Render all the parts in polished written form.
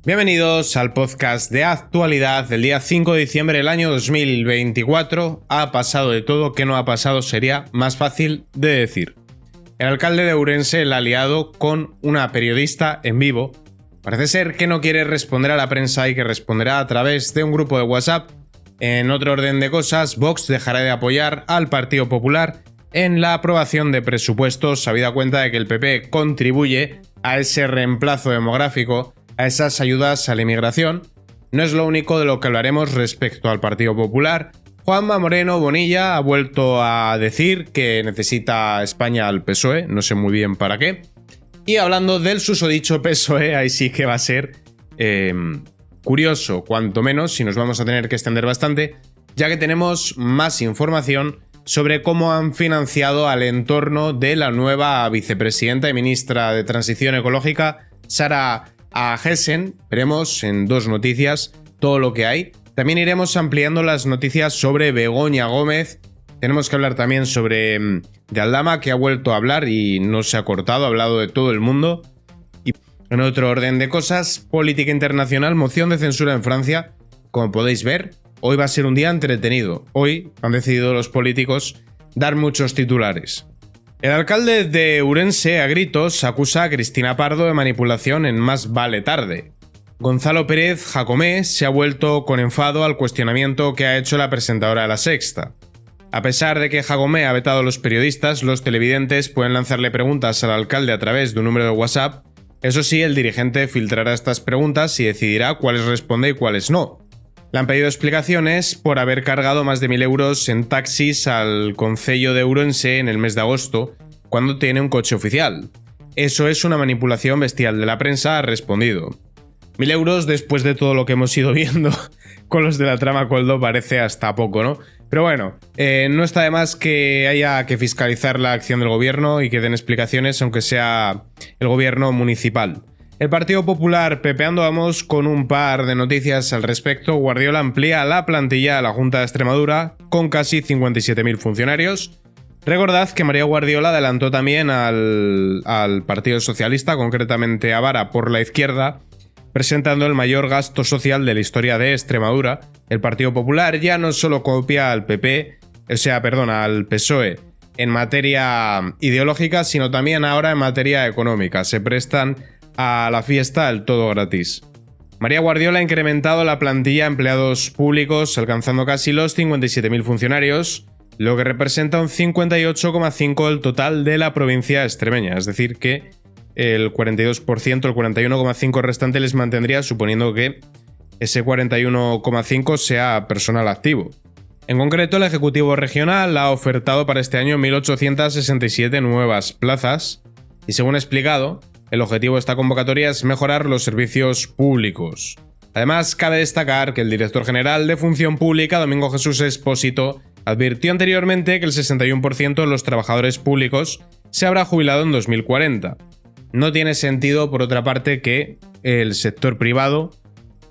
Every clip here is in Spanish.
Bienvenidos al podcast de actualidad del día 5 de diciembre del año 2024. Ha pasado de todo, ¿qué no ha pasado? Sería más fácil de decir. El alcalde de Ourense la ha liado con una periodista en vivo. Parece ser que no quiere responder a la prensa y que responderá a través de un grupo de WhatsApp. En otro orden de cosas, Vox dejará de apoyar al Partido Popular en la aprobación de presupuestos, habida cuenta de que el PP contribuye a ese reemplazo demográfico, a esas ayudas a la inmigración. No es lo único de lo que hablaremos respecto al Partido Popular. Juanma Moreno Bonilla ha vuelto a decir que necesita España al PSOE, no sé muy bien para qué. Y hablando del susodicho PSOE, ahí sí que va a ser curioso, cuanto menos, y nos vamos a tener que extender bastante, ya que tenemos más información sobre cómo han financiado al entorno de la nueva vicepresidenta y ministra de Transición Ecológica, Sara Jessen. Veremos en dos noticias todo lo que hay. También iremos ampliando las noticias sobre Begoña Gómez. Tenemos que hablar también sobre de Aldama, que ha vuelto a hablar y no se ha cortado, ha hablado de todo el mundo. Y en otro orden de cosas, política internacional, moción de censura en Francia. Como podéis ver, hoy va a ser un día entretenido. Hoy han decidido los políticos dar muchos titulares. El alcalde de Ourense, a gritos, acusa a Cristina Pardo de manipulación en Más vale tarde. Gonzalo Pérez Jacomé se ha vuelto con enfado al cuestionamiento que ha hecho la presentadora de La Sexta. A pesar de que Jacomé ha vetado a los periodistas, los televidentes pueden lanzarle preguntas al alcalde a través de un número de WhatsApp. Eso sí, el dirigente filtrará estas preguntas y decidirá cuáles responde y cuáles no. Le han pedido explicaciones por haber cargado más de 1.000 euros en taxis al concello de Ourense en el mes de agosto, cuando tiene un coche oficial. Eso es una manipulación bestial de la prensa, ha respondido. 1.000 euros después de todo lo que hemos ido viendo con los de la trama Coldo parece hasta poco, ¿no? Pero bueno, no está de más que haya que fiscalizar la acción del gobierno y que den explicaciones, aunque sea el gobierno municipal. El Partido Popular pepeando vamos con un par de noticias al respecto. Guardiola amplía la plantilla de la Junta de Extremadura con casi 57.000 funcionarios. Recordad que María Guardiola adelantó también al Partido Socialista, concretamente a Vara por la izquierda, presentando el mayor gasto social de la historia de Extremadura. El Partido Popular ya no solo copia al al PSOE en materia ideológica, sino también ahora en materia económica. Se prestan a la fiesta del todo gratis. María Guardiola ha incrementado la plantilla de empleados públicos, alcanzando casi los 57.000 funcionarios, lo que representa un 58,5% del total de la provincia extremeña, es decir que el 42%, el 41,5% restante les mantendría, suponiendo que ese 41,5% sea personal activo. En concreto, el Ejecutivo Regional ha ofertado para este año 1.867 nuevas plazas y, según ha explicado, el objetivo de esta convocatoria es mejorar los servicios públicos. Además, cabe destacar que el director general de Función Pública, Domingo Jesús Expósito, advirtió anteriormente que el 61% de los trabajadores públicos se habrá jubilado en 2040. No tiene sentido, por otra parte, que el sector privado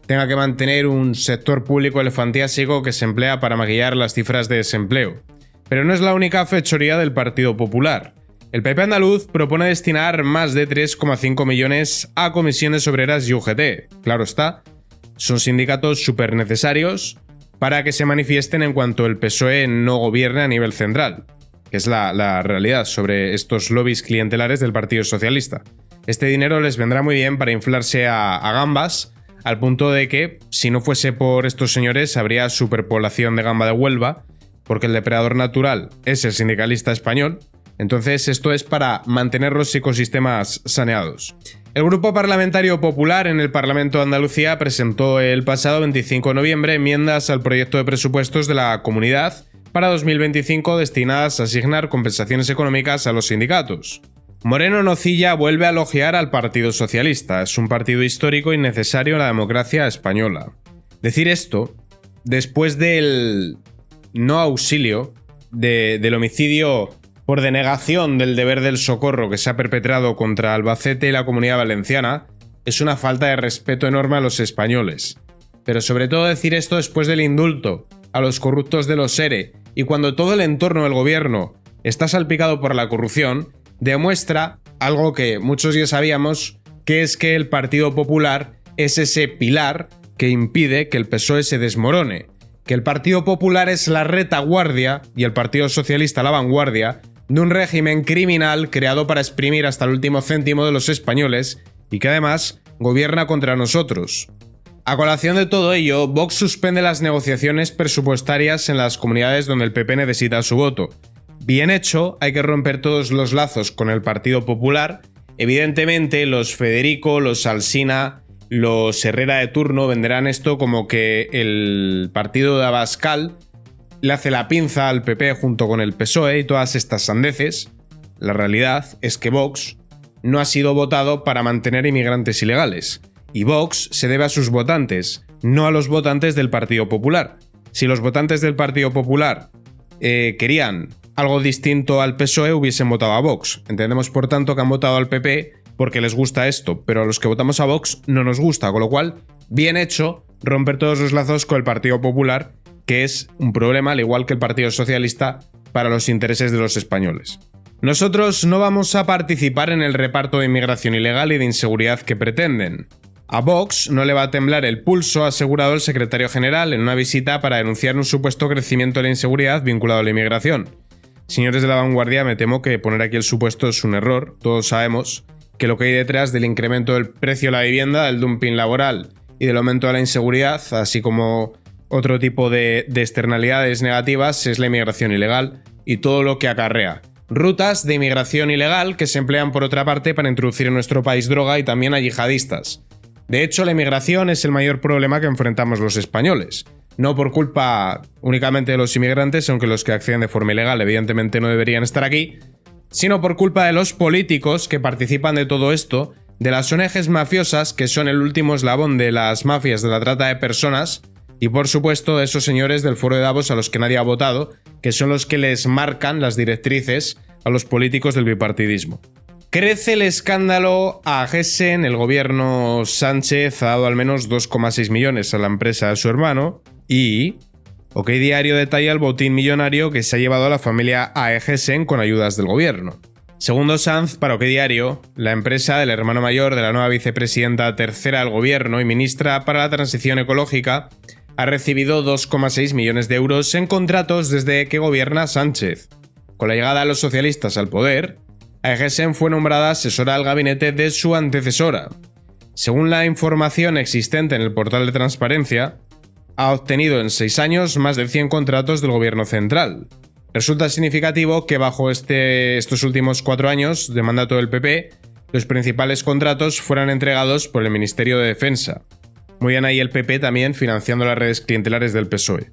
tenga que mantener un sector público elefantiásico que se emplea para maquillar las cifras de desempleo. Pero no es la única fechoría del Partido Popular. El PP andaluz propone destinar más de 3,5 millones a comisiones obreras y UGT. Claro está, son sindicatos súper necesarios para que se manifiesten en cuanto el PSOE no gobierne a nivel central, que es la realidad sobre estos lobbies clientelares del Partido Socialista. Este dinero les vendrá muy bien para inflarse a gambas, al punto de que, si no fuese por estos señores, habría superpoblación de gamba de Huelva, porque el depredador natural es el sindicalista español. Entonces esto es para mantener los ecosistemas saneados. El Grupo Parlamentario Popular en el Parlamento de Andalucía presentó el pasado 25 de noviembre enmiendas al proyecto de presupuestos de la comunidad para 2025 destinadas a asignar compensaciones económicas a los sindicatos. Moreno Nocilla vuelve a elogiar al Partido Socialista. Es un partido histórico y necesario en la democracia española. Decir esto después del no auxilio del homicidio por denegación del deber del socorro que se ha perpetrado contra Albacete y la Comunidad Valenciana es una falta de respeto enorme a los españoles. Pero sobre todo decir esto después del indulto a los corruptos de los ERE y cuando todo el entorno del gobierno está salpicado por la corrupción, demuestra algo que muchos ya sabíamos, que es que el Partido Popular es ese pilar que impide que el PSOE se desmorone, que el Partido Popular es la retaguardia y el Partido Socialista la vanguardia de un régimen criminal creado para exprimir hasta el último céntimo de los españoles y que además gobierna contra nosotros. A colación de todo ello, Vox suspende las negociaciones presupuestarias en las comunidades donde el PP necesita su voto. Bien hecho, hay que romper todos los lazos con el Partido Popular. Evidentemente, los Federico, los Alsina, los Herrera de turno venderán esto como que el partido de Abascal le hace la pinza al PP junto con el PSOE y todas estas sandeces. La realidad es que Vox no ha sido votado para mantener inmigrantes ilegales. Y Vox se debe a sus votantes, no a los votantes del Partido Popular. Si los votantes del Partido Popular querían algo distinto al PSOE, hubiesen votado a Vox. Entendemos, por tanto, que han votado al PP porque les gusta esto, pero a los que votamos a Vox no nos gusta, con lo cual, bien hecho romper todos los lazos con el Partido Popular, que es un problema, al igual que el Partido Socialista, para los intereses de los españoles. Nosotros no vamos a participar en el reparto de inmigración ilegal y de inseguridad que pretenden. A Vox no le va a temblar el pulso, ha asegurado el secretario general en una visita para denunciar un supuesto crecimiento de la inseguridad vinculado a la inmigración. Señores de la vanguardia, me temo que poner aquí el supuesto es un error. Todos sabemos que lo que hay detrás del incremento del precio de la vivienda, del dumping laboral y del aumento de la inseguridad, así como otro tipo de externalidades negativas, es la inmigración ilegal y todo lo que acarrea. Rutas de inmigración ilegal que se emplean por otra parte para introducir en nuestro país droga y también a yihadistas. De hecho, la inmigración es el mayor problema que enfrentamos los españoles. No por culpa únicamente de los inmigrantes, aunque los que acceden de forma ilegal evidentemente no deberían estar aquí, sino por culpa de los políticos que participan de todo esto, de las ONGs mafiosas que son el último eslabón de las mafias de la trata de personas, y por supuesto de esos señores del Foro de Davos a los que nadie ha votado, que son los que les marcan las directrices a los políticos del bipartidismo. Crece el escándalo a Gessen. El gobierno Sánchez ha dado al menos 2,6 millones a la empresa de su hermano y OK Diario detalla el botín millonario que se ha llevado a la familia AE Gessen con ayudas del gobierno. Segundo Sanz, para OK Diario, la empresa del hermano mayor de la nueva vicepresidenta tercera del gobierno y ministra para la transición ecológica ha recibido 2,6 millones de euros en contratos desde que gobierna Sánchez. Con la llegada de los socialistas al poder, AE Gessen fue nombrada asesora del gabinete de su antecesora. Según la información existente en el portal de transparencia, ha obtenido en 6 años más de 100 contratos del gobierno central. Resulta significativo que bajo estos últimos 4 años de mandato del PP, los principales contratos fueran entregados por el Ministerio de Defensa. Muy bien ahí el PP también financiando las redes clientelares del PSOE.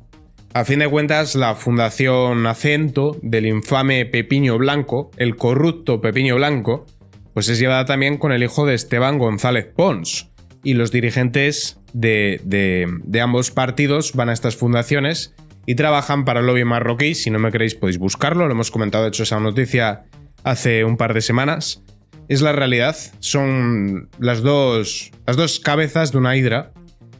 A fin de cuentas, la Fundación Acento del infame Pepiño Blanco, el corrupto Pepiño Blanco, pues es llevada también con el hijo de Esteban González Pons. Y los dirigentes de ambos partidos van a estas fundaciones y trabajan para el lobby marroquí. Si no me creéis podéis buscarlo, lo hemos comentado de hecho esa noticia hace un par de semanas. Es la realidad, son las dos cabezas de una hidra.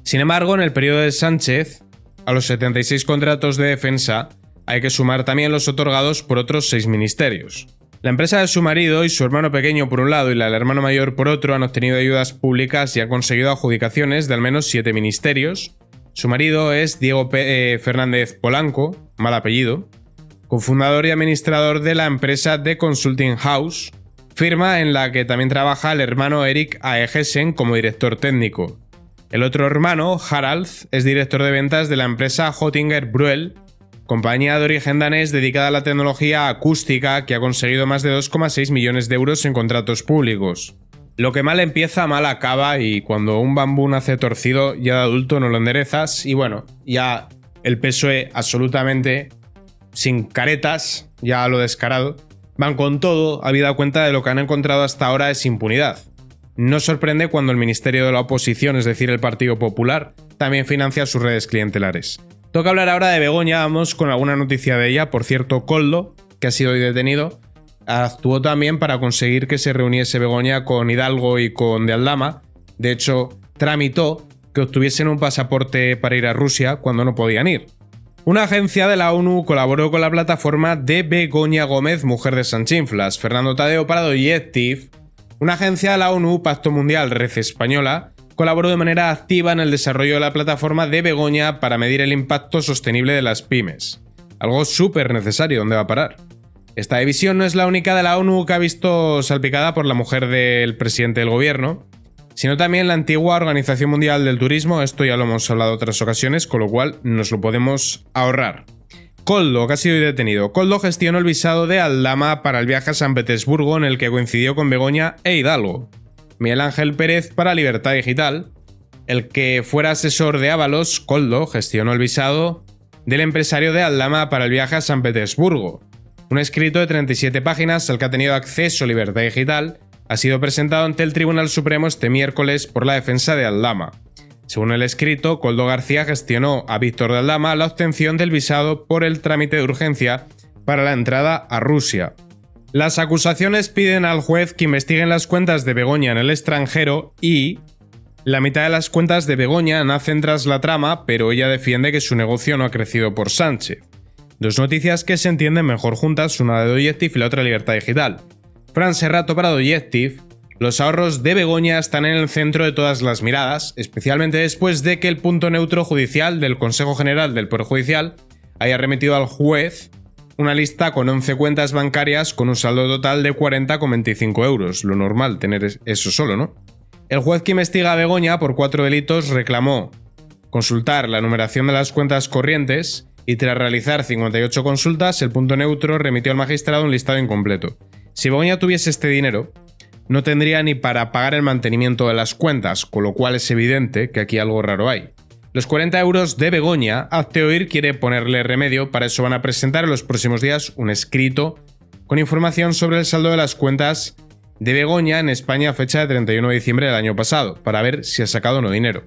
Sin embargo, en el periodo de Sánchez, a los 76 contratos de defensa hay que sumar también los otorgados por otros 6 ministerios. La empresa de su marido y su hermano pequeño por un lado y la del hermano mayor por otro han obtenido ayudas públicas y han conseguido adjudicaciones de al menos 7 ministerios. Su marido es Diego Fernández Polanco, mal apellido, cofundador y administrador de la empresa The Consulting House, firma en la que también trabaja el hermano Eric AE Gessen como director técnico. El otro hermano, Harald, es director de ventas de la empresa Hottinger Bruel, compañía de origen danés dedicada a la tecnología acústica que ha conseguido más de 2,6 millones de euros en contratos públicos. Lo que mal empieza, mal acaba, y cuando un bambú nace torcido ya de adulto no lo enderezas, y bueno, ya el PSOE absolutamente sin caretas, ya a lo descarado, van con todo, habida cuenta de lo que han encontrado hasta ahora es impunidad. No sorprende cuando el ministerio de la oposición, es decir, el Partido Popular, también financia sus redes clientelares. Toca hablar ahora de Begoña, vamos con alguna noticia de ella. Por cierto, Koldo, que ha sido hoy detenido, actuó también para conseguir que se reuniese Begoña con Hidalgo y con De Aldama. De hecho, tramitó que obtuviesen un pasaporte para ir a Rusia cuando no podían ir. Una agencia de la ONU colaboró con la plataforma de Begoña Gómez, mujer de Sanchinflas, Fernando Tadeo Prado y Ed Tiff. Una agencia de la ONU, Pacto Mundial Red Española, colaboró de manera activa en el desarrollo de la plataforma de Begoña para medir el impacto sostenible de las pymes. Algo súper necesario, ¿dónde va a parar? Esta división no es la única de la ONU que ha visto salpicada por la mujer del presidente del gobierno, sino también la antigua Organización Mundial del Turismo. Esto ya lo hemos hablado en otras ocasiones, con lo cual nos lo podemos ahorrar. Koldo, que ha sido detenido. Koldo gestionó el visado de Aldama para el viaje a San Petersburgo, en el que coincidió con Begoña e Hidalgo. Miguel Ángel Pérez para Libertad Digital. El que fuera asesor de Ábalos, Koldo, gestionó el visado del empresario de Aldama para el viaje a San Petersburgo. Un escrito de 37 páginas al que ha tenido acceso Libertad Digital ha sido presentado ante el Tribunal Supremo este miércoles por la defensa de Aldama. Según el escrito, Koldo García gestionó a Víctor de Aldama la obtención del visado por el trámite de urgencia para la entrada a Rusia. Las acusaciones piden al juez que investiguen las cuentas de Begoña en el extranjero y la mitad de las cuentas de Begoña nacen tras la trama, pero ella defiende que su negocio no ha crecido por Sánchez. Dos noticias que se entienden mejor juntas, una de Doyectiv y la otra Libertad Digital. Fran Serrato para Doyectiv. Los ahorros de Begoña están en el centro de todas las miradas, especialmente después de que el punto neutro judicial del Consejo General del Poder Judicial haya remitido al juez una lista con 11 cuentas bancarias con un saldo total de 40,25 euros. Lo normal, tener eso solo, ¿no? El juez que investiga a Begoña por 4 delitos reclamó consultar la numeración de las cuentas corrientes y tras realizar 58 consultas, el punto neutro remitió al magistrado un listado incompleto. Si Begoña tuviese este dinero, no tendría ni para pagar el mantenimiento de las cuentas, con lo cual es evidente que aquí algo raro hay. Los 40 euros de Begoña, Hazte Oír quiere ponerle remedio, para eso van a presentar en los próximos días un escrito con información sobre el saldo de las cuentas de Begoña en España a fecha de 31 de diciembre del año pasado, para ver si ha sacado o no dinero.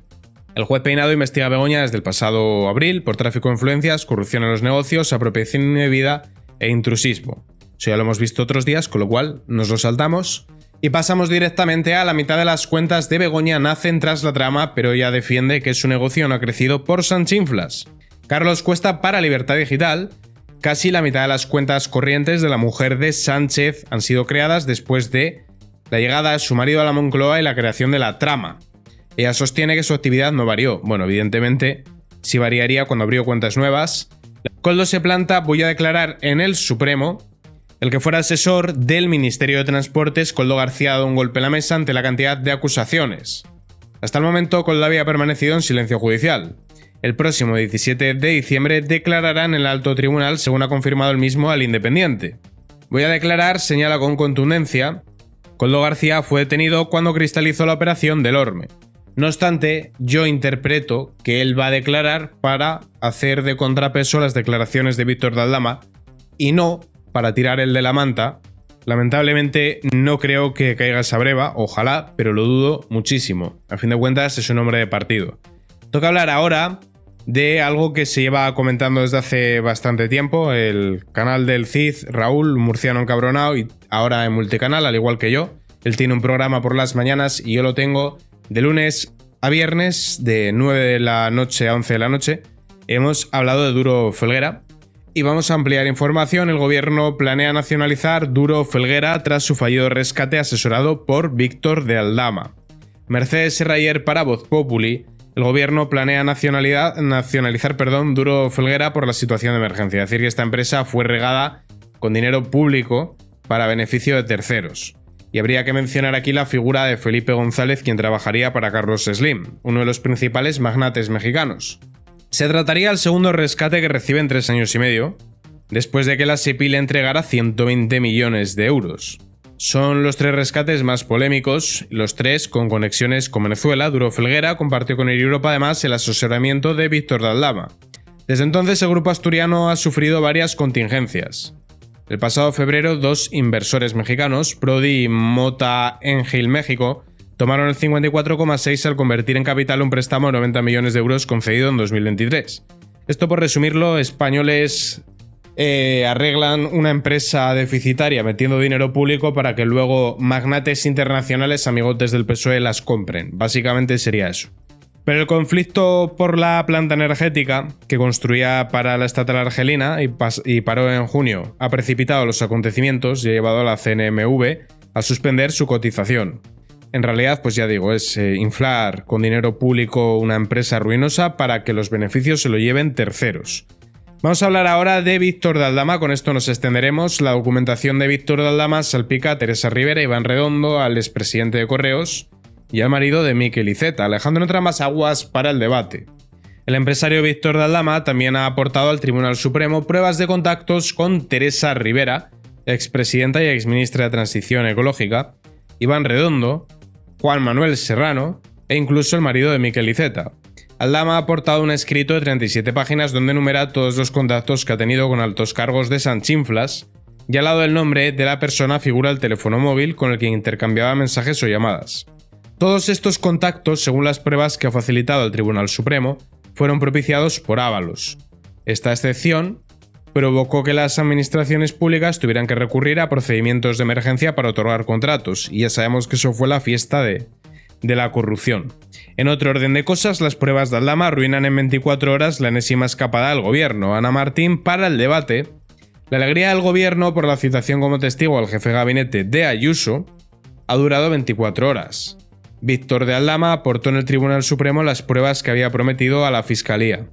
El juez Peinado investiga a Begoña desde el pasado abril por tráfico de influencias, corrupción en los negocios, apropiación indebida e intrusismo. Eso ya lo hemos visto otros días, con lo cual nos lo saltamos. Y pasamos directamente a la mitad de las cuentas de Begoña nacen tras la trama, pero ella defiende que su negocio no ha crecido por Sanchinflas. Carlos Cuesta para Libertad Digital. Casi la mitad de las cuentas corrientes de la mujer de Sánchez han sido creadas después de la llegada de su marido a la Moncloa y la creación de la trama. Ella sostiene que su actividad no varió. Bueno, evidentemente, sí variaría cuando abrió cuentas nuevas. Koldo se planta, voy a declarar en el Supremo. El que fuera asesor del Ministerio de Transportes, Koldo García, ha dado un golpe en la mesa ante la cantidad de acusaciones. Hasta el momento, Koldo había permanecido en silencio judicial. El próximo 17 de diciembre declarará en el alto tribunal, según ha confirmado el mismo al Independiente. Voy a declarar, señala con contundencia. Koldo García fue detenido cuando cristalizó la operación del Orme. No obstante, yo interpreto que él va a declarar para hacer de contrapeso las declaraciones de Víctor de Aldama y no para tirar el de la manta. Lamentablemente no creo que caiga esa breva, ojalá, pero lo dudo muchísimo. A fin de cuentas es un hombre de partido. Toca hablar ahora de algo que se lleva comentando desde hace bastante tiempo, el canal del Cid, Raúl, murciano encabronado, y ahora en multicanal, al igual que yo. Él tiene un programa por las mañanas y yo lo tengo de lunes a viernes, de 9 de la noche a 11 de la noche. Hemos hablado de Duro Felguera. Y vamos a ampliar información. El gobierno planea nacionalizar Duro Felguera tras su fallido rescate asesorado por Víctor de Aldama. Mercedes Serrayer para Voz Populi. El gobierno planea nacionalizar Duro Felguera por la situación de emergencia. Es decir, que esta empresa fue regada con dinero público para beneficio de terceros. Y habría que mencionar aquí la figura de Felipe González, quien trabajaría para Carlos Slim, uno de los principales magnates mexicanos. Se trataría del segundo rescate que recibe en 3 años y medio, después de que la SEPI le entregara 120 millones de euros. Son los 3 rescates más polémicos, los 3 con conexiones con Venezuela. Duro Felguera compartió con Air Europa además el asesoramiento de Víctor de Aldama. Desde entonces el grupo asturiano ha sufrido varias contingencias. El pasado febrero 2 inversores mexicanos, Prodi y Mota Engil México, tomaron el 54,6 al convertir en capital un préstamo de 90 millones de euros concedido en 2023. Esto, por resumirlo, españoles arreglan una empresa deficitaria metiendo dinero público para que luego magnates internacionales, amigotes del PSOE, las compren. Básicamente sería eso. Pero el conflicto por la planta energética que construía para la estatal argelina y paró en junio ha precipitado los acontecimientos y ha llevado a la CNMV a suspender su cotización. En realidad, pues ya digo, es inflar con dinero público una empresa ruinosa para que los beneficios se lo lleven terceros. Vamos a hablar ahora de Víctor de Aldama, con esto nos extenderemos. La documentación de Víctor de Aldama salpica a Teresa Rivera, Iván Redondo, al expresidente de Correos y al marido de Miquel Iceta, alejando en otras más aguas para el debate. El empresario Víctor de Aldama también ha aportado al Tribunal Supremo pruebas de contactos con Teresa Rivera, expresidenta y exministra de Transición Ecológica, Iván Redondo, Juan Manuel Serrano e incluso el marido de Miquel Iceta. Aldama ha aportado un escrito de 37 páginas donde enumera todos los contactos que ha tenido con altos cargos de Sanchinflas y al lado del nombre de la persona figura el teléfono móvil con el que intercambiaba mensajes o llamadas. Todos estos contactos, según las pruebas que ha facilitado el Tribunal Supremo, fueron propiciados por Ábalos. Esta excepción provocó que las administraciones públicas tuvieran que recurrir a procedimientos de emergencia para otorgar contratos, y ya sabemos que eso fue la fiesta de la corrupción. En otro orden de cosas, las pruebas de Aldama arruinan en 24 horas la enésima escapada del gobierno. Ana Martín para el debate. La alegría del gobierno por la citación como testigo al jefe de gabinete de Ayuso ha durado 24 horas. Víctor de Aldama aportó en el Tribunal Supremo las pruebas que había prometido a la Fiscalía.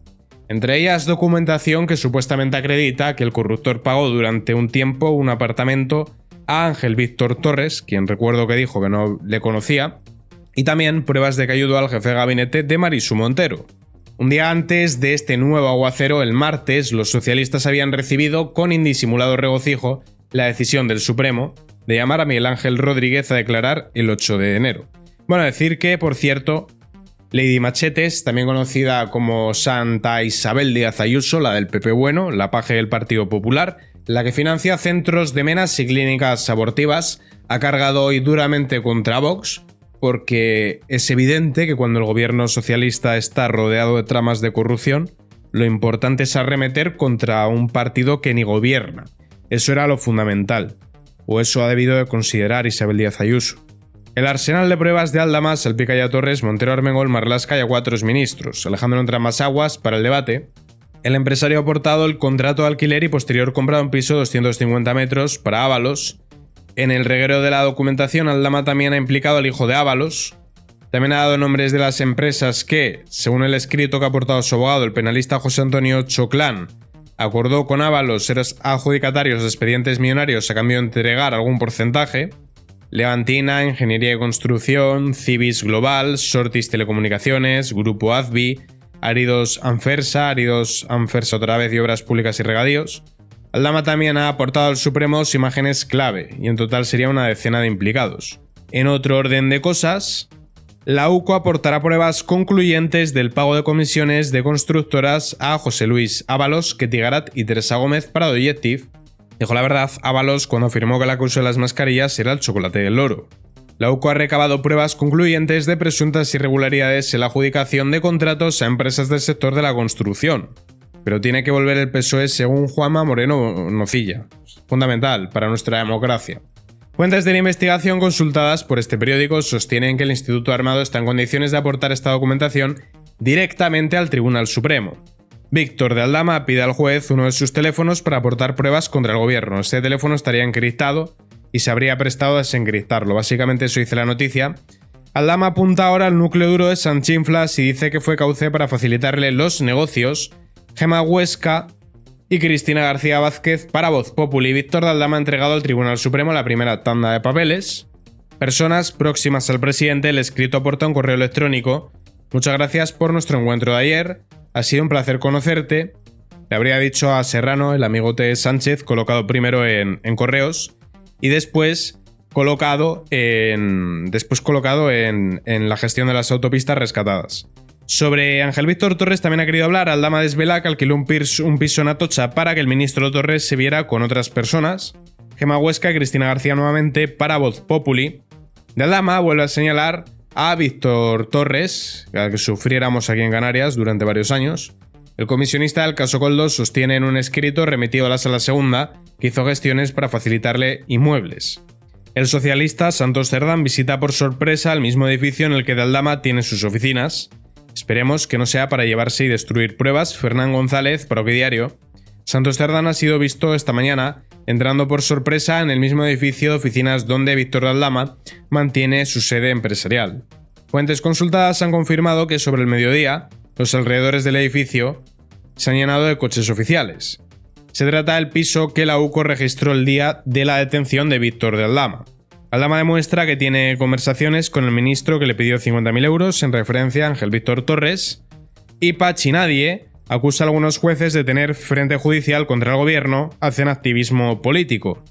Entre ellas, documentación que supuestamente acredita que el corruptor pagó durante un tiempo un apartamento a Ángel Víctor Torres, quien recuerdo que dijo que no le conocía, y también pruebas de que ayudó al jefe de gabinete de Marisu Montero. Un día antes de este nuevo aguacero, el martes, los socialistas habían recibido con indisimulado regocijo la decisión del Supremo de llamar a Miguel Ángel Rodríguez a declarar el 8 de enero. Bueno, decir que, por cierto, Lady Machetes, también conocida como Santa Isabel Díaz Ayuso, la del PP Bueno, la paje del Partido Popular, la que financia centros de menas y clínicas abortivas, ha cargado hoy duramente contra Vox, porque es evidente que cuando el gobierno socialista está rodeado de tramas de corrupción, lo importante es arremeter contra un partido que ni gobierna. Eso era lo fundamental, o eso ha debido de considerar Isabel Díaz Ayuso. El arsenal de pruebas de Aldama salpica ya a Torres, Montero, Armengol, Marlaska y a 4 ministros, alejando entre ambas aguas para el debate. El empresario ha aportado el contrato de alquiler y posterior compra de un piso de 250 metros para Ábalos. En el reguero de la documentación, Aldama también ha implicado al hijo de Ábalos. También ha dado nombres de las empresas que, según el escrito que ha aportado su abogado, el penalista José Antonio Choclán, acordó con Ábalos ser adjudicatarios de expedientes millonarios a cambio de entregar algún porcentaje. Levantina, Ingeniería y Construcción, Cibis Global, Sortis Telecomunicaciones, Grupo Azbi, Áridos Anfersa otra vez y Obras Públicas y Regadíos. Aldama también ha aportado al Supremo imágenes clave, y en total sería una decena de implicados. En otro orden de cosas, la UCO aportará pruebas concluyentes del pago de comisiones de constructoras a José Luis Ábalos, Ketty Garat y Teresa Gómez para The Objective. Dijo la verdad Ábalos cuando afirmó que la causa de las mascarillas era el chocolate del loro. La UCO ha recabado pruebas concluyentes de presuntas irregularidades en la adjudicación de contratos a empresas del sector de la construcción. Pero tiene que volver el PSOE según Juanma Moreno Nocilla. Fundamental para nuestra democracia. Fuentes de la investigación consultadas por este periódico sostienen que el Instituto Armado está en condiciones de aportar esta documentación directamente al Tribunal Supremo. Víctor de Aldama pide al juez uno de sus teléfonos para aportar pruebas contra el gobierno. Este teléfono estaría encriptado y se habría prestado a desencriptarlo. Básicamente eso dice la noticia. Aldama apunta ahora al núcleo duro de Sanchinflas y dice que fue cauce para facilitarle los negocios. Gemma Huesca y Cristina García Vázquez para Voz Populi. Víctor de Aldama ha entregado al Tribunal Supremo la primera tanda de papeles. Personas próximas al presidente, el escrito aporta un correo electrónico. Muchas gracias por nuestro encuentro de ayer. Ha sido un placer conocerte. Le habría dicho a Serrano, el amigote de Sánchez, colocado primero en correos y después colocado en la gestión de las autopistas rescatadas. Sobre Ángel Víctor Torres también ha querido hablar. Aldama desvela que alquiló un piso en Atocha para que el ministro Torres se viera con otras personas. Gemma Huesca y Cristina García nuevamente para Voz Populi. De Aldama vuelve a señalar a Víctor Torres, al que sufriéramos aquí en Canarias durante varios años. El comisionista del caso Koldo sostiene en un escrito remitido a la Sala Segunda que hizo gestiones para facilitarle inmuebles. El socialista Santos Cerdán visita por sorpresa el mismo edificio en el que de Aldama tiene sus oficinas. Esperemos que no sea para llevarse y destruir pruebas. Fernán González, para OK Diario. Santos Cerdán ha sido visto esta mañana entrando por sorpresa en el mismo edificio de oficinas donde Víctor de Aldama mantiene su sede empresarial. Fuentes consultadas han confirmado que sobre el mediodía, los alrededores del edificio se han llenado de coches oficiales. Se trata del piso que la UCO registró el día de la detención de Víctor de Aldama. Aldama demuestra que tiene conversaciones con el ministro que le pidió 50.000 euros en referencia a Ángel Víctor Torres, y Pachinadie acusa a algunos jueces de tener frente judicial contra el gobierno, hacen activismo político.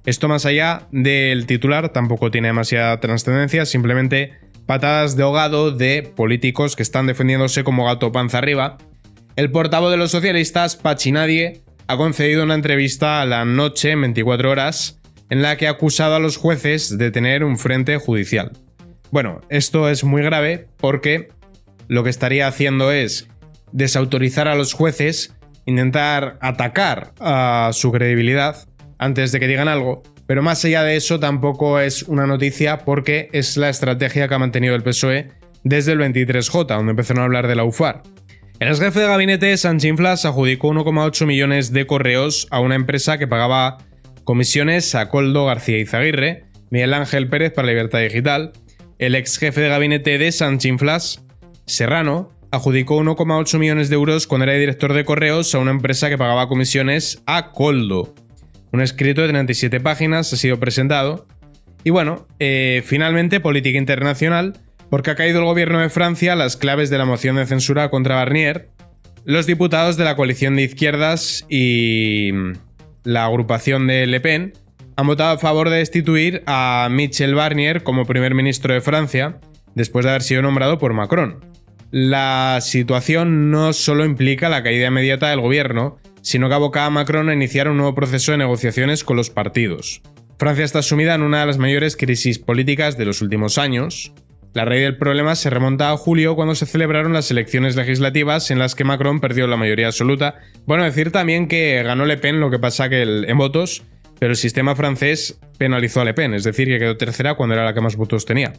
Esto, más allá del titular, tampoco tiene demasiada trascendencia, simplemente patadas de ahogado de políticos que están defendiéndose como gato panza arriba. El portavoz de los socialistas, Pachinadie, ha concedido una entrevista a La Noche en 24 horas en la que ha acusado a los jueces de tener un frente judicial. Bueno, esto es muy grave porque lo que estaría haciendo es desautorizar a los jueces, intentar atacar a su credibilidad antes de que digan algo, pero más allá de eso tampoco es una noticia porque es la estrategia que ha mantenido el PSOE desde el 23J, donde empezaron a hablar de la UFAR. El exjefe de gabinete, Sanchinflas, adjudicó 1,8 millones de correos a una empresa que pagaba comisiones a Koldo García Izaguirre, Miguel Ángel Pérez para Libertad Digital. El ex jefe de gabinete de Sanchinflas, Serrano, adjudicó 1,8 millones de euros cuando era director de correos a una empresa que pagaba comisiones a Koldo. Un escrito de 37 páginas ha sido presentado. Y bueno, finalmente, política internacional, porque ha caído el gobierno de Francia las claves de la moción de censura contra Barnier. Los diputados de la coalición de izquierdas y la agrupación de Le Pen han votado a favor de destituir a Michel Barnier como primer ministro de Francia, después de haber sido nombrado por Macron. La situación no solo implica la caída inmediata del gobierno, sino que aboca a Macron a iniciar un nuevo proceso de negociaciones con los partidos. Francia está sumida en una de las mayores crisis políticas de los últimos años. La raíz del problema se remonta a julio, cuando se celebraron las elecciones legislativas en las que Macron perdió la mayoría absoluta. Bueno, decir también que ganó Le Pen, lo que pasa que en votos, pero el sistema francés penalizó a Le Pen, es decir, que quedó tercera cuando era la que más votos tenía.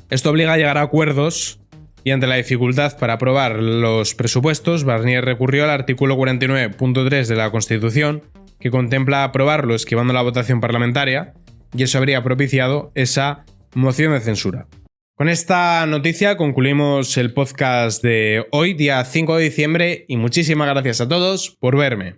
Esto obliga a llegar a acuerdos, y ante la dificultad para aprobar los presupuestos, Barnier recurrió al artículo 49.3 de la Constitución, que contempla aprobarlo esquivando la votación parlamentaria, y eso habría propiciado esa moción de censura. Con esta noticia concluimos el podcast de hoy, día 5 de diciembre, y muchísimas gracias a todos por verme.